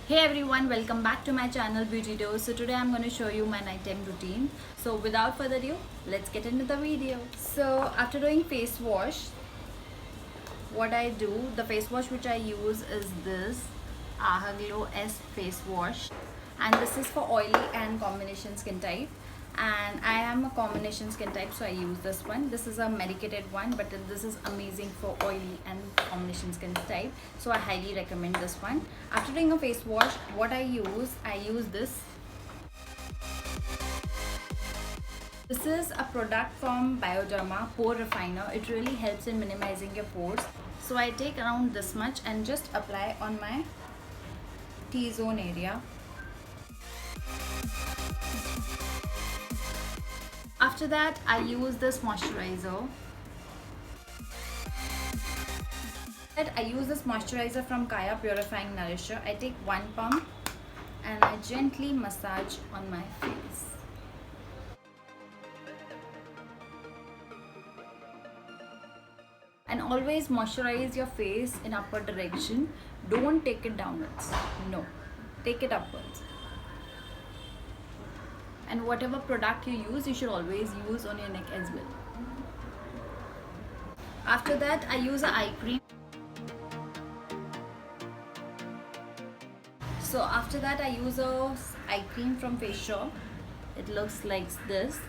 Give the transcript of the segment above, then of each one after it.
Hey everyone, welcome back to my channel Beauty Dose. So today I'm going to show you my nighttime routine. So without further ado, let's get into the video. So after doing face wash, what I do, the face wash which I use is this Aha Glow S face wash, and this is for oily and combination skin type, and I am a combination skin type, so I use this one. This is a medicated one, but this is amazing for oily and combination skin type, so I highly recommend this one. After doing a face wash, what I use this. This is a product from Bioderma Pore Refiner. It really helps in minimizing your pores. So I take around this much and just apply on my T-zone area. After that, I use this moisturizer. I use this moisturizer from Kaya Purifying Nourisher. I take one pump and I gently massage on my face. And always moisturize your face in upward direction. Don't take it downwards. No, take it upwards. And whatever product you use, you should always use on your neck as well. After that, I use an eye cream. So after that, I use a eye cream from Face Shop. It looks like this,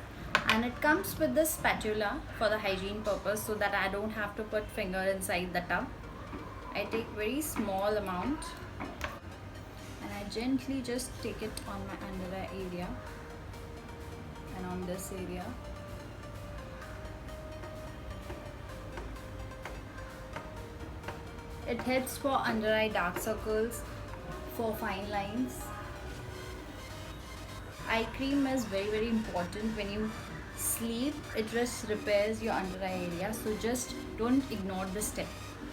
and it comes with this spatula for the hygiene purpose, so that I don't have to put finger inside the tub. I take very small amount and I gently just take it on my under eye area and on this area. It helps for under eye dark circles, for fine lines. Eye cream is very important when you sleep. It just repairs your under eye area, so just don't ignore this step.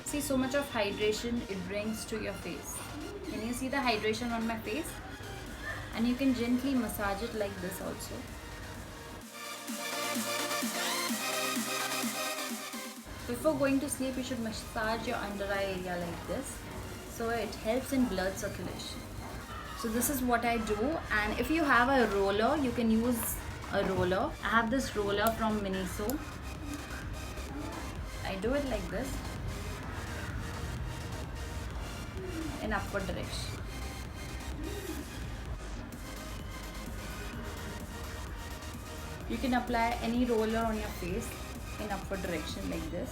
See, so much of hydration it brings to your face. Can you see the hydration on my face? And you can gently massage it like this also. Before going to sleep, you should massage your under eye area like this, so it helps in blood circulation. So this is what I do, and if you have a roller, you can use a roller. I have this roller from Miniso. I do it like this in upward direction. You can apply any roller on your face in upward direction like this.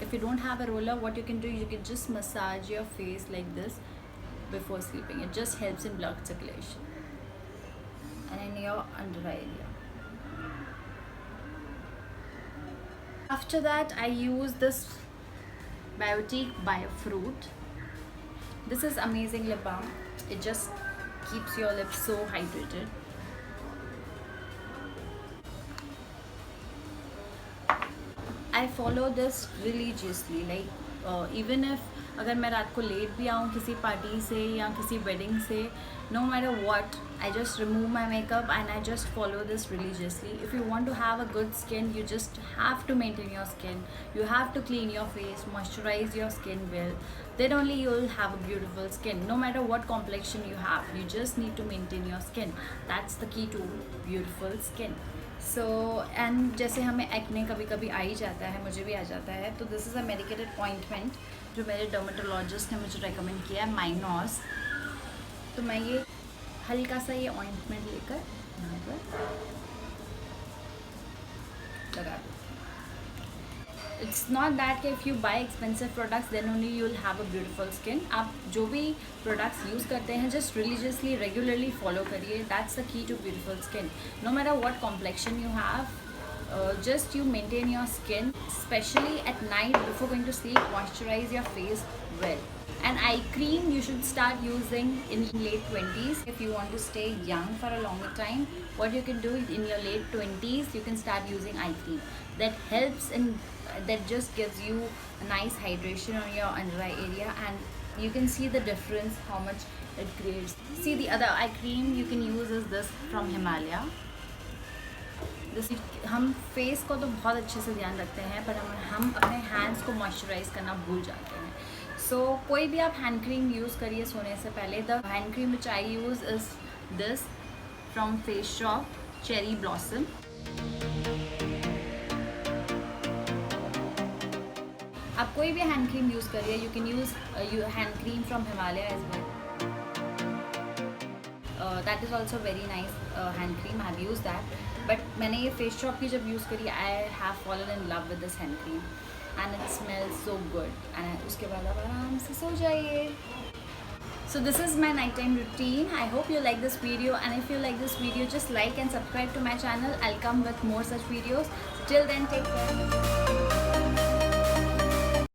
If you don't have a roller, what you can do, you can just massage your face like this before sleeping. It just helps in blood circulation and in your under eye area. After that, I use this Biotique Biofruit. This is amazing lip balm. It just keeps your lips so hydrated. I follow this religiously. Like even if अगर मैं रात को late भी आऊँ किसी party से या किसी वेडिंग से, no matter what, I just remove my makeup and I just follow this religiously. If you want to have a good skin, you just have to maintain your skin. You have to clean your face, moisturize your skin well. Then only you will have a beautiful skin. No matter what complexion you have, you just need to maintain your skin. That's the key to beautiful skin. So and जैसे हमें acne कभी कभी आ ही जाता है, मुझे भी आ जाता है, तो this is a medicated ointment जो मेरे डर्मेटोलॉजिस्ट ने मुझे रेकमेंड किया है, माइनॉस. तो मैं ये हल्का सा ये ऑइंटमेंट लेकर यहाँ पर लगा दूँ. It's not that if you buy expensive products then only you'll have a beautiful skin. आप जो भी products use करते हैं just religiously, regularly follow करिए. That's the key to beautiful skin. No matter what complexion you have, just you maintain your skin, especially at night before going to sleep. Moisturize your face well. And eye cream you should start using in late 20s. If you want to stay young for a longer time, what you can do in your late 20s, you can start using eye cream. That helps in, that just gives you a nice hydration on your under eye area, and you can see the difference how much it creates. See, the other eye cream you can use is this from Himalaya. हम face को तो बहुत अच्छे से ध्यान रखते हैं, पर हम अपने हैंड्स को मॉइस्चराइज करना भूल जाते हैं. सो कोई भी आप हैंड क्रीम यूज़ करिए सोने से पहले. The hand cream which I use is this from Face Shop, cherry blossom. आप कोई भी हैंड क्रीम यूज़ करिए. You can use hand cream from Himalaya as well. That is also very nice hand cream. I have use that. But मैंने ये Face Shop की जब use करी, I have fallen in love with this hand cream and it smells so good. And उसके बाद आप आराम से सो जाइए. So this is my nighttime routine. I hope you like this video, and if you like this video, just like and subscribe to my channel. I'll come with more such videos. Till then, take care.